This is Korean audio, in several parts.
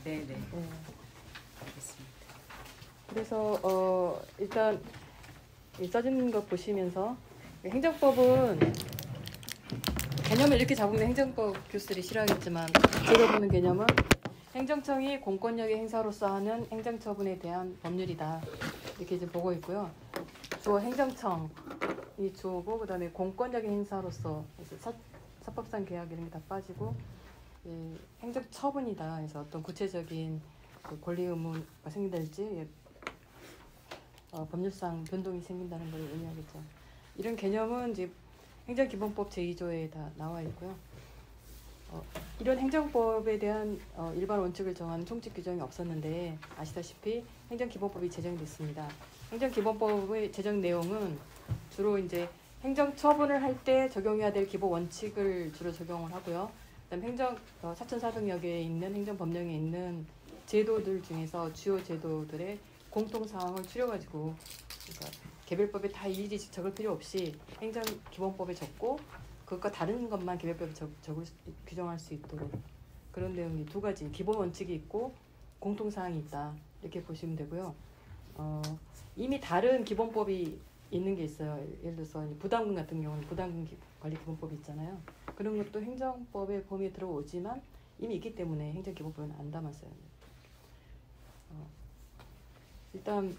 네, 네. 알겠습니다. 그래서 일단 이 써진 거 보시면서 행정법은 개념을 이렇게 잡으면 행정법 교수들이 싫어하겠지만 제가 보는 개념은 행정청이 공권력의 행사로서 하는 행정처분에 대한 법률이다. 이렇게 이제 보고 있고요. 주어 행정청이 주어고 그다음에 공권력의 행사로서 사법상 계약 이런 게 다 빠지고 행정처분이다. 그래서 어떤 구체적인 그 권리 의무가 생긴달지 법률상 변동이 생긴다는 걸 의미하겠죠. 이런 개념은 이제 행정기본법 제2조에 다 나와 있고요. 이런 행정법에 대한 일반 원칙을 정하는 총칙 규정이 없었는데 아시다시피 행정기본법이 제정됐습니다. 행정기본법의 제정 내용은 주로 이제 행정처분을 할 때 적용해야 될 기본 원칙을 주로 적용을 하고요. 그다음 4,400여 개에 있는 행정법령에 있는 제도들 중에서 주요 제도들의 공통사항을 추려가지고 그러니까 개별법에 다 일일이 적을 필요 없이 행정기본법에 적고 그것과 다른 것만 개별법에 규정할 수 있도록 그런 내용이 두 가지 기본 원칙이 있고 공통사항이 있다 이렇게 보시면 되고요. 이미 다른 기본법이 있는 게 있어요. 예를 들어서 부담금 같은 경우는 부담금 관리 기본법이 있잖아요. 그런 것도 행정법의 범위에 들어오지만 이미 있기 때문에 행정기본법은 안 담았어요. 일단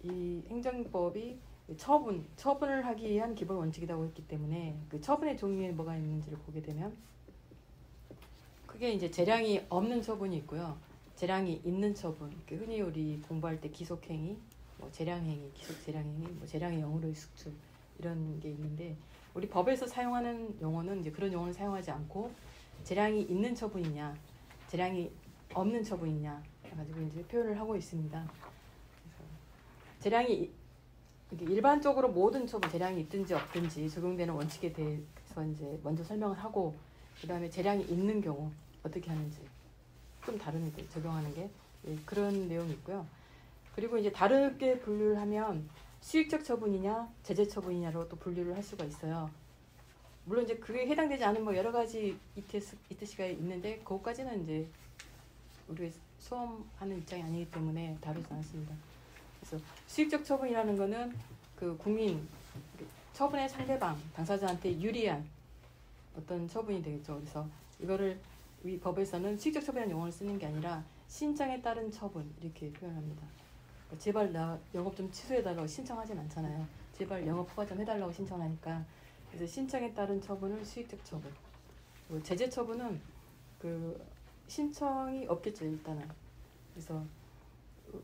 이 행정법이 처분을 하기 위한 기본 원칙이라고 했기 때문에 그 처분의 종류에 뭐가 있는지를 보게 되면 크게 이제 재량이 없는 처분이 있고요. 재량이 있는 처분, 흔히 우리 공부할 때 기속행위, 뭐 재량행위, 기속재량행위, 뭐 재량의 영으로의 숙주 이런 게 있는데 우리 법에서 사용하는 용어는 이제 그런 용어는 사용하지 않고 재량이 있는 처분이냐, 재량이 없는 처분이냐 가지고 이제 표현을 하고 있습니다. 재량이 일반적으로 모든 처분 재량이 있든지 없든지 적용되는 원칙에 대해서 이제 먼저 설명을 하고 그다음에 재량이 있는 경우 어떻게 하는지 좀 다른데 적용하는 게 그런 내용이 있고요. 그리고 이제 다르게 분류를 하면 수익적 처분이냐 제재 처분이냐로 또 분류를 할 수가 있어요. 물론 이제 그게 해당되지 않은 뭐 여러 가지 ETC가 있는데 그것까지는 이제 우리가 수험하는 입장이 아니기 때문에 다루지 않습니다. 그래서 수익적 처분이라는 거는 그 국민 처분의 상대방 당사자한테 유리한 어떤 처분이 되겠죠. 그래서 이거를 이 법에서는 수익적 처분이라는 용어를 쓰는 게 아니라 신청에 따른 처분 이렇게 표현합니다. 제발 나 영업 좀 취소해달라고 신청하진 않잖아요. 제발 영업 허가 좀 해달라고 신청하니까 그래서 신청에 따른 처분을 수익적 처분. 제재 처분은 그 신청이 없겠죠 일단은. 그래서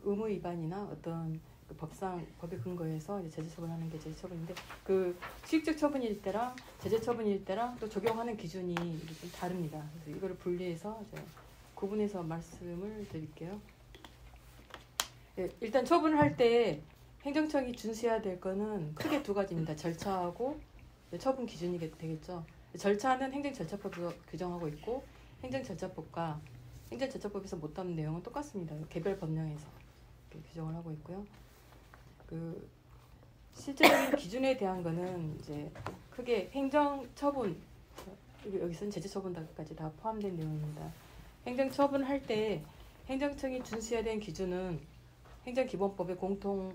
의무 위반이나 어떤 그 법의 근거에서 이제 제재 처분하는 게 제재 처분인데 그 수익적 처분일 때랑 제재 처분일 때랑 또 적용하는 기준이 좀 다릅니다. 그래서 이거를 분리해서 이제 구분해서 말씀을 드릴게요. 네, 일단 처분을 할 때 행정청이 준수해야 될 거는 크게 두 가지입니다. 절차하고 처분 기준이 되겠죠. 절차는 행정절차법으로 규정하고 있고 행정절차법과 행정절차법에서 못 담는 내용은 똑같습니다. 개별 법령에서 규정을 하고 있고요. 그 실제적인 기준에 대한 거는 이제 크게 행정처분 여기서는 제재처분까지 다 포함된 내용입니다. 행정처분을 할 때 행정청이 준수해야 되는 기준은 행정기본법의 공통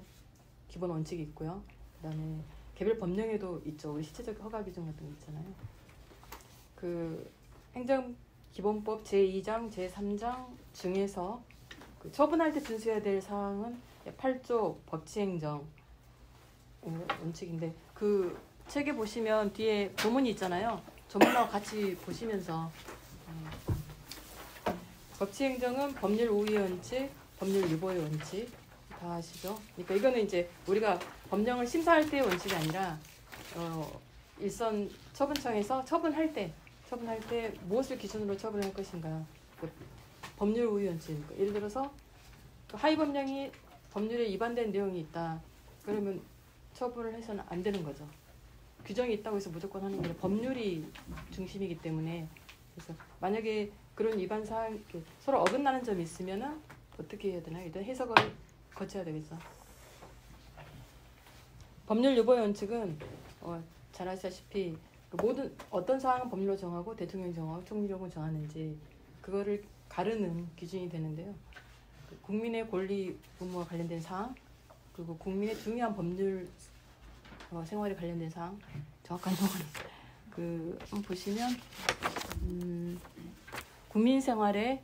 기본 원칙이 있고요. 그다음에 개별 법령에도 있죠. 우리 실체적 허가 기준 같은 거 있잖아요. 그 행정기본법 제2장, 제3장 중에서 그 처분할 때 준수해야 될 사항은 8조 법치행정 원칙인데 그 책에 보시면 뒤에 조문이 있잖아요. 조문하고 같이 보시면서 법치행정은 법률 우위의 원칙, 법률 유보의 원칙 다 아시죠? 그러니까 이거는 이제 우리가 법령을 심사할 때의 원칙이 아니라 일선 처분청에서 처분할 때 무엇을 기준으로 처분할 것인가 그 법률 우위 원칙. 예를 들어서 하위 법령이 법률에 위반된 내용이 있다. 그러면 처분을 해서는 안 되는 거죠. 규정이 있다고 해서 무조건 하는 게 아니라 법률이 중심이기 때문에 그래서 만약에 그런 위반 사항 서로 어긋나는 점이 있으면은 어떻게 해야 되나요? 일단 해석을 거쳐야 되겠죠. 법률 유보의 원칙은 잘 아시다시피 그 모든 어떤 사항은 법률로 정하고 대통령이 정하고 총리령은 정하는지 그거를 가르는 기준이 되는데요. 국민의 권리 의무와 관련된 사항, 그리고 국민의 중요한 법률 생활에 관련된 사항, 정확한 용어는 한번 보시면 국민 생활에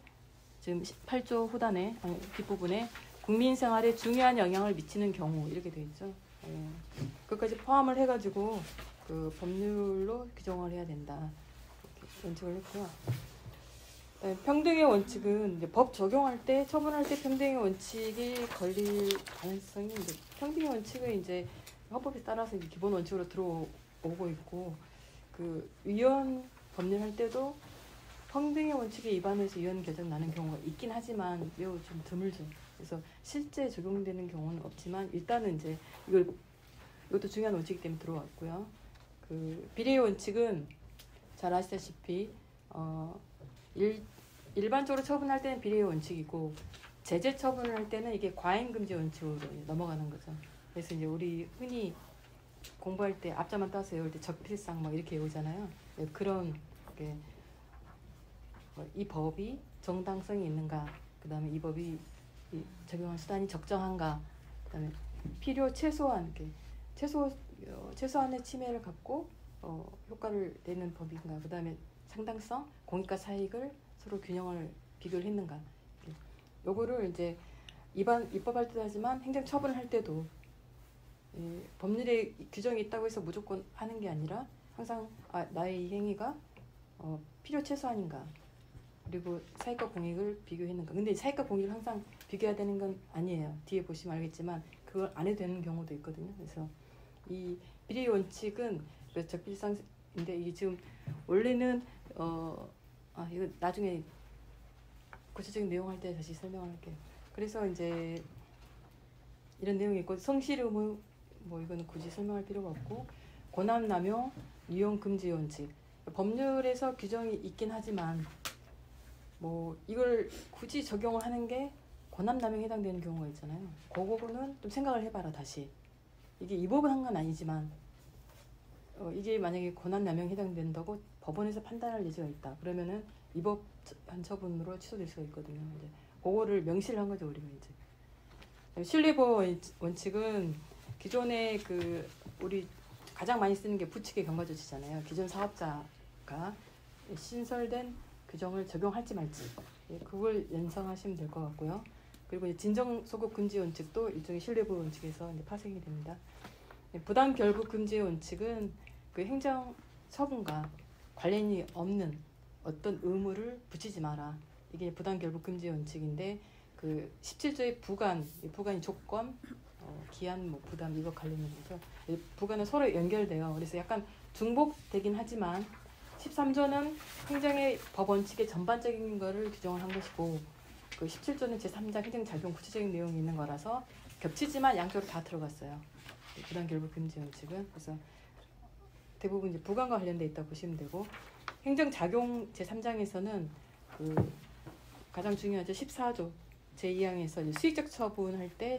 지금 8조 후단에 뒷부분에 국민 생활에 중요한 영향을 미치는 경우 이렇게 되어 있죠. 그것까지 포함을 해가지고 그 법률로 규정을 해야 된다. 이렇게 원칙을 했고요. 평등의 원칙은 이제 법 적용할 때 처분할 때 평등의 원칙이 걸릴 가능성이 이제 평등의 원칙은 이제 헌법에 따라서 이제 기본 원칙으로 들어오고 있고 그 위헌 법률 할 때도 평등의 원칙에 위반해서 위헌 결정 나는 경우가 있긴 하지만 매우 좀 드물죠. 그래서 실제 적용되는 경우는 없지만 일단은 이제 이것도 중요한 원칙이기 때문에 들어왔고요. 그 비례의 원칙은 잘 아시다시피 일반적으로 처분할 때는 비례의 원칙이고 제재 처분을 할 때는 이게 과잉금지 원칙으로 넘어가는 거죠. 그래서 이제 우리 흔히 공부할 때 앞자만 따서 외울 때 적필상 뭐 이렇게 외우잖아요. 네, 그런 게 이 법이 정당성이 있는가, 그 다음에 이 법이 적용한 수단이 적정한가, 그 다음에 필요 최소한 최소한의 침해를 갖고 효과를 내는 법인가, 그 다음에 상당성, 공익과 사익을 서로 균형을 비교를 했는가. 요거를 이제 입법할 때도 하지만 행정처분을 할 때도 법률에 규정이 있다고 해서 무조건 하는 게 아니라 항상 나의 이 행위가 필요 최소한인가, 그리고 사익과 공익을 비교했는가. 근데 사익과 공익을 항상 비교해야 되는 건 아니에요. 뒤에 보시면 알겠지만 그걸 안 해도 되는 경우도 있거든요. 그래서 이 비례의 원칙은 적필상인데 이게 지금 원래는 이거 나중에 구체적인 내용 할 때 다시 설명을 할게요. 그래서 이제 이런 내용이 있고 성실 의무 뭐 이거는 굳이 설명할 필요가 없고 권한남용 이용 금지 원칙 법률에서 규정이 있긴 하지만 뭐 이걸 굳이 적용을 하는 게 권한남용에 해당되는 경우가 있잖아요. 그거는 좀 생각을 해봐라 다시. 이게 이 법은 한 건 아니지만 이게 만약에 권한남용에 해당된다고 법원에서 판단할 예지가 있다. 그러면은 위법 반처분으로 취소될 수가 있거든요. 이제 그거를 명시를 한 거죠 우리가 이제. 신뢰보호 원칙은 기존에 우리 가장 많이 쓰는 게 부칙의 경과조치잖아요. 기존 사업자가 신설된 규정을 적용할지 말지 그걸 연상하시면 될 것 같고요. 그리고 이제 진정소급 금지 원칙도 일종의 신뢰보호 원칙에서 이제 파생이 됩니다. 부당 결부 금지의 원칙은 그 행정 처분과 관련이 없는 어떤 의무를 붙이지 마라. 이게 부당 결부 금지 원칙인데 그 17조의 부관이 조건, 기한, 뭐 부담 이거 관련된 거죠. 부관은 서로 연결돼요. 그래서 약간 중복되긴 하지만 13조는 행정의 법 원칙의 전반적인 거를 규정을 한 것이고 그 17조는 제3장 행정작용 구체적인 내용이 있는 거라서 겹치지만 양쪽으로 다 들어갔어요. 부당 결부 금지 원칙은. 그래서 대부분 이제 부관과 관련돼 있다고 보시면 되고 행정작용 제3장에서는 그 가장 중요하죠. 14조 제2항에서 수익적 처분할 때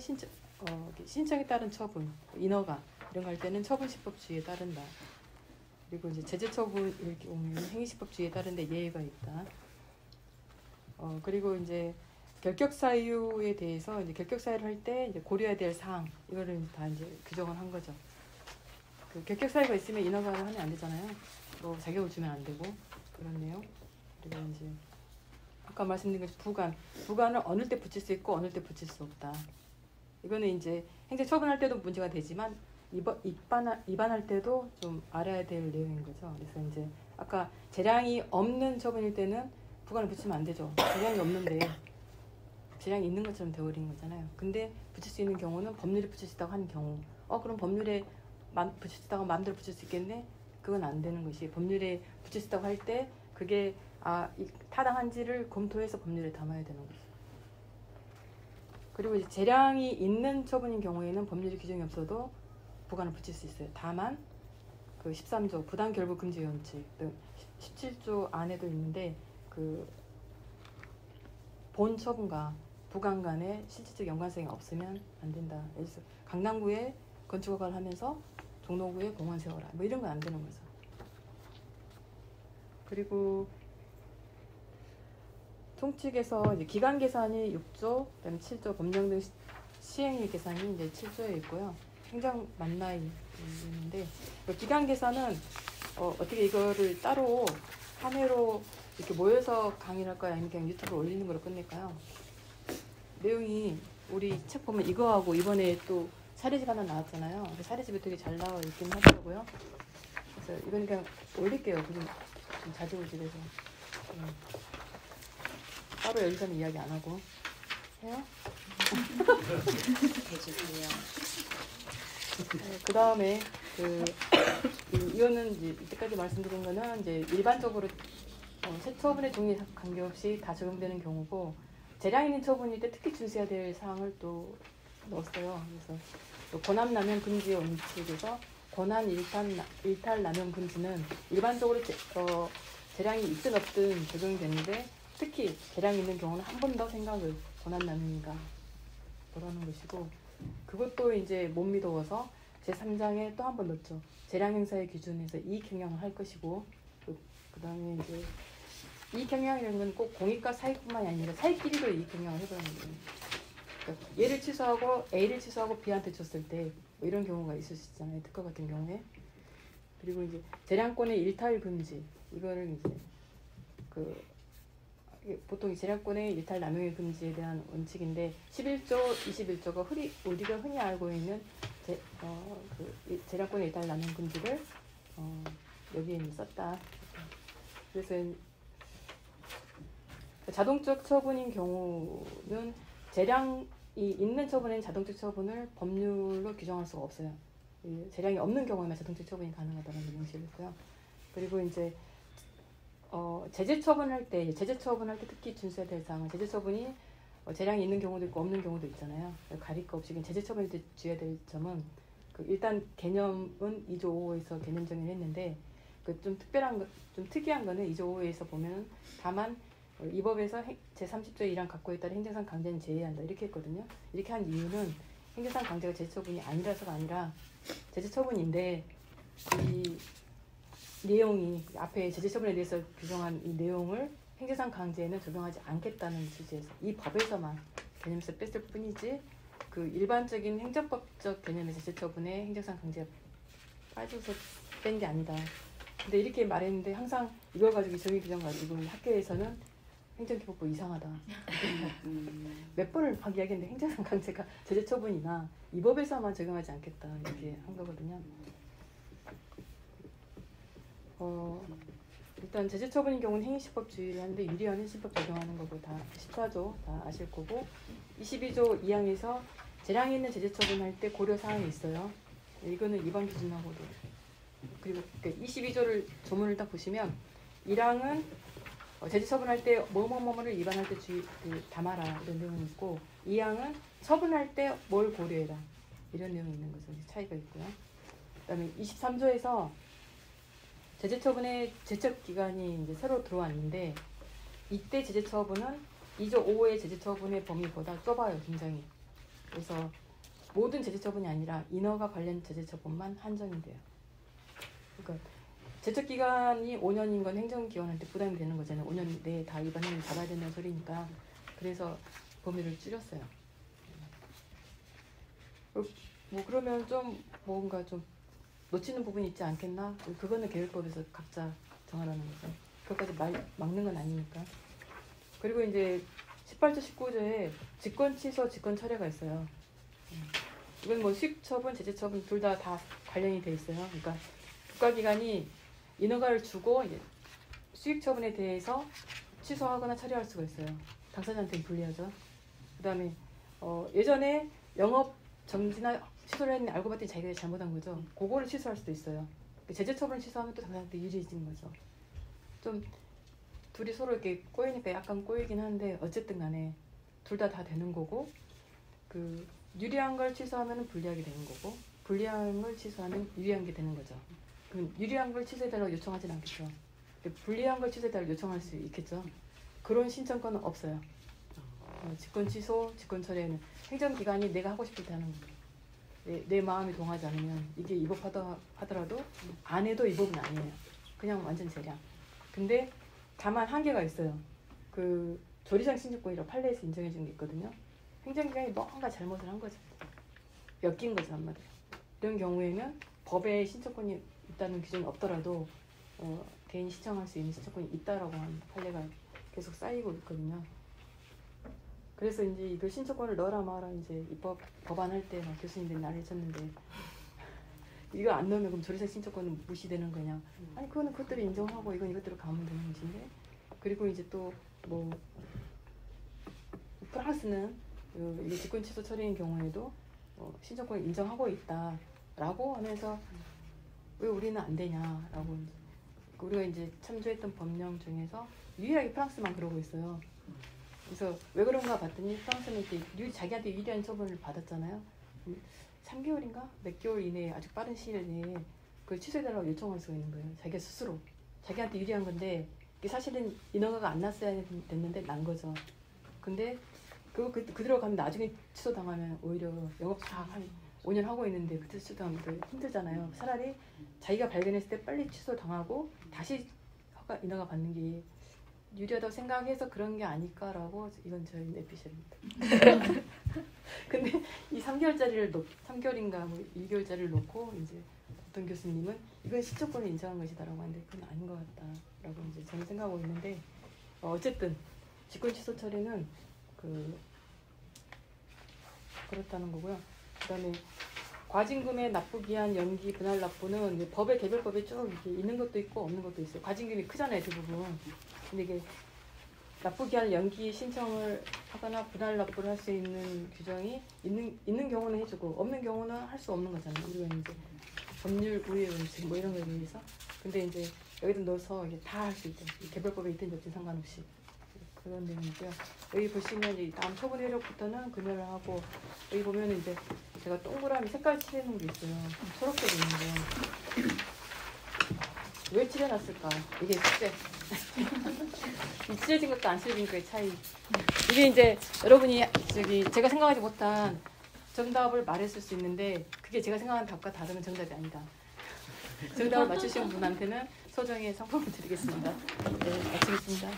신청에 따른 처분, 인허가 이런 거 할 때는 처분시법주의에 따른다. 그리고 이제 제재처분일 경우에는 행위시법주의에 따른데 예외가 있다. 그리고 이제 결격사유에 대해서 이제 결격사유를 할 때 이제 고려해야 될 사항 이거를 다 이제 규정을 한 거죠. 그 결격사유가 있으면 인허가를 하면 안 되잖아요. 뭐 자격을 주면 안 되고 그런 내용. 그리고 이제 아까 말씀드린 것처럼 부관을 어느 때 붙일 수 있고 어느 때 붙일 수 없다. 이거는 이제 행정처분할 때도 문제가 되지만 입안할 때도 좀 알아야 될 내용인 거죠. 그래서 이제 아까 재량이 없는 처분일 때는 부관을 붙이면 안 되죠. 재량이 없는데 재량이 있는 것처럼 되어버리는 거잖아요. 근데 붙일 수 있는 경우는 법률에 붙일 수 있다고 하는 경우 그럼 법률에 붙일 수 있다고 마음대로 붙일 수 있겠네? 그건 안 되는 것이 법률에 붙일 수 있다고 할 때 그게 타당한지를 검토해서 법률에 담아야 되는 거죠. 그리고 이제 재량이 있는 처분인 경우에는 법률의 규정이 없어도 부관을 붙일 수 있어요. 다만 그 13조 부당 결부 금지 원칙 등 17조 안에도 있는데 그 본 처분과 부관 간에 실질적 연관성이 없으면 안 된다. 그래서 강남구에 건축허가를 하면서 종로구에 공원 세워라. 뭐 이런 건 안 되는 거죠. 그리고 총칙에서 이제 기간 계산이 6조, 그다음에 7조 법령 등 시행일 계산이 이제 7조에 있고요. 행정 만나이 있는데 기간 계산은 어떻게 이거를 따로 한 회로 이렇게 모여서 강의를 할까요? 아니면 그냥 유튜브에 올리는 걸로 끝낼까요? 내용이 우리 책 보면 이거하고 이번에 또 사례집 하나 나왔잖아요. 사례집이 되게 잘 나와 있긴 하더라고요. 그래서 이건 그냥 올릴게요. 좀 자지우지돼서 따로 여기서는 이야기 안 하고 해요. 해주세요. 그 다음에 이거는 이제 이때까지 말씀드린 거는 이제 일반적으로 처분의 종류에 관계없이 다 적용되는 경우고 재량 있는 처분일 때 특히 준수해야 될 사항을 또 넣었어요. 그래서 또 권한 남용 금지의 원칙에서 권한 일탈 남용 금지는 일반적으로 재량이 있든 없든 적용이 되는데 특히 재량이 있는 경우는 한 번 더 생각을 권한 남용인가 뭐라는 것이고 그것도 이제 못 믿어서 제3장에 또 한 번 넣었죠. 재량 행사의 기준에서 이익 행량을 할 것이고 그 다음에 이제 이익 행량이라는 건 꼭 공익과 사익뿐만이 아니라 사익끼리도 이익 행량을 해보라는 거예요. 그러니까 얘를 취소하고 A를 취소하고 B한테 줬을 때 뭐 이런 경우가 있을 수 있잖아요. 특허 같은 경우에. 그리고 이제 재량권의 일탈 금지 이거를 이제 보통 재량권의 일탈 남용의 금지에 대한 원칙인데 11조, 21조가 우리가 흔히 알고 있는 재량권의 일탈 남용 금지를 여기에 썼다. 그래서 자동적 처분인 경우는 재량이 있는 처분에는 자동적 처분을 법률로 규정할 수가 없어요. 재량이 없는 경우에만 자동적 처분이 가능하다는 명시를 했고요. 그리고 이제 제재 처분할 때 특히 준수해야 될 사항은 제재 처분이 재량이 있는 경우도 있고 없는 경우도 있잖아요. 가릴 거 없이 제재 처분일 때 주의해야 될 점은 일단 개념은 2조 5호에서 개념 정의를 했는데 좀 특이한 거는 2조 5호에서 보면 다만 이 법에서 제30조의 1항 각고에 따라 행정상 강제는 제외한다 이렇게 했거든요. 이렇게 한 이유는 행정상 강제가 제재 처분이 아니라서가 아니라 제재 처분인데 이 내용이 앞에 제재 처분에 대해서 규정한 이 내용을 행정상 강제에는 적용하지 않겠다는 취지에서 이 법에서만 개념에서 뺐을 뿐이지 일반적인 행정법적 개념의 제재 처분에 행정상 강제가 빠져서 뺀 게 아니다. 근데 이렇게 말했는데 항상 이걸 가지고 정의 규정 가지고 학교에서는 행정기법부 이상하다. 몇 번을 막 이야기했는데 행정상 강제가 제재 처분이나 이 법에서만 적용하지 않겠다 이렇게 한 거거든요. 일단 제재 처분인 경우는 행위시법 주의를 하는데 유리한 행시법 적용하는 거고 다 14조 다 아실 거고 22조 2항에서 재량이 있는 제재 처분할 때 고려 사항이 있어요. 이거는 이번 기준하고도 그리고 22조를 조문을 딱 보시면 1항은 제재 처분할 때 뭐뭐뭐를 위반할 때 담아라 이런 내용이 있고 2항은 처분할 때 뭘 고려해라 이런 내용이 있는 거죠. 차이가 있고요. 그다음에 23조에서 제재 처분의 제척 기간이 이제 새로 들어왔는데 이때 제재 처분은 2조 5호의 제재 처분의 범위보다 좁아요, 굉장히. 그래서 모든 제재 처분이 아니라 인허가 관련 제재 처분만 한정이 돼요. 그러니까 제척 기간이 5년인 건 행정기관한테 부담이 되는 거잖아요. 5년 내에 다 위반을 잡아야 된다는 소리니까. 그래서 범위를 줄였어요. 뭐 그러면 좀 뭔가 좀 놓치는 부분이 있지 않겠나? 그거는 계획법에서 각자 정하라는 거죠. 그것까지 막는 건 아니니까. 그리고 이제 18조 19조에 직권 취소, 직권 철회가 있어요. 이건 뭐 수익처분, 제재처분 둘 다 관련이 돼 있어요. 그러니까 국가기관이 인허가를 주고 이제 수익처분에 대해서 취소하거나 처리할 수가 있어요. 당사자한테는 불리하죠. 그 다음에 예전에 영업 정지나 취소를 했는데 알고 봤더니 자기가 잘못한 거죠. 그거를 취소할 수도 있어요. 제재처분을 취소하면 또 당사자한테 유리해지는 거죠. 좀 둘이 서로 이렇게 꼬이니까 약간 꼬이긴 한데 어쨌든 간에 둘 다 되는 거고 유리한 걸 취소하면 불리하게 되는 거고 불리한 걸 취소하면 유리한 게 되는 거죠. 그럼 유리한 걸 취소해달라고 요청하진 않겠죠. 불리한 걸 취소해달라고 요청할 수 있겠죠. 그런 신청권은 없어요. 직권 취소, 직권 철회는 행정기관이 내가 하고 싶을 때 하는 거예요. 내 마음이 동하지 않으면 이게 위법 하더라도 안 해도 위법은 아니에요. 그냥 완전 재량. 근데 다만 한계가 있어요. 조리장 신청권이라고 판례에서 인정해 준 게 있거든요. 행정기관이 뭔가 잘못을 한 거죠. 엮인 거죠, 한마디로. 이런 경우에는 법에 신청권이 있다는 규정이 없더라도 개인이 신청할 수 있는 신청권이 있다라고 하는 판례가 계속 쌓이고 있거든요. 그래서 이제 이거 신청권을 넣어라 마라 이제 입법 법안 할 때 교수님들이 난리를 쳤는데 이거 안 넣으면 그럼 조리장 신청권은 무시되는 거냐? 아니 그거는 그것대로 인정하고 이건 이것대로 가면 되는 문제인데. 그리고 이제 또 뭐 프랑스는 이게 직권 취소 처리인 경우에도 신청권을 인정하고 있다라고 하면서 왜 우리는 안 되냐라고 이제 우리가 이제 참조했던 법령 중에서 유일하게 프랑스만 그러고 있어요. 그래서 왜 그런가 봤더니 프랑스는 이제 자기한테 유리한 처분을 받았잖아요. 3개월인가 몇 개월 이내에 아주 빠른 시일 내에 그걸 취소해달라고 요청할 수가 있는 거예요. 자기가 스스로 자기한테 유리한 건데 이게 사실은 인허가가 안 났어야 됐는데 난 거죠. 근데 그거 그대로 가면 나중에 취소당하면 오히려 영업사학 한 5년 하고 있는데 그때 취소당하면 더 힘들잖아요. 차라리 자기가 발견했을 때 빨리 취소당하고 다시 인허가 받는 게 유리하다고 생각해서 그런 게 아닐까라고 이건 저희 내피셜입니다. 근데 이 3개월인가 뭐 2개월짜리를 놓고 이제 어떤 교수님은 이건 신청권을 인정한 것이다라고 하는데 그건 아닌 것 같다라고 이제 저는 생각하고 있는데 어쨌든 직권 취소 처리는 그렇다는 거고요. 그다음에 과징금의 납부 기한 연기 분할 납부는 이제 법의 개별법에 쭉 이렇게 있는 것도 있고 없는 것도 있어요. 과징금이 크잖아요, 대부분. 근데 이게 납부 기한 연기 신청을 하거나 분할 납부를 할 수 있는 규정이 있는 경우는 해주고 없는 경우는 할 수 없는 거잖아요. 우리가 이제 법률 우회 원칙 뭐 이런 거에 대해서. 근데 이제 여기다 넣어서 이게 다 할 수 있죠. 개별법에 있든지 없든 상관없이. 그런 내용이고요. 여기 보시면 이 다음 처분 효력부터는 금연을 하고 여기 보면 이제 제가 동그라미 색깔 칠해놓은 게 있어요. 초록색 있는데 왜 칠해놨을까? 이게 숙제. 이 칠해진 것도 안 칠해진 거의 차이. 이게 이제 여러분이 제가 생각하지 못한 정답을 말했을 수 있는데 그게 제가 생각하는 답과 다르면 정답이 아니다. 정답을 맞추신 분한테는 소정의 상품을 드리겠습니다. 네, 마치겠습니다.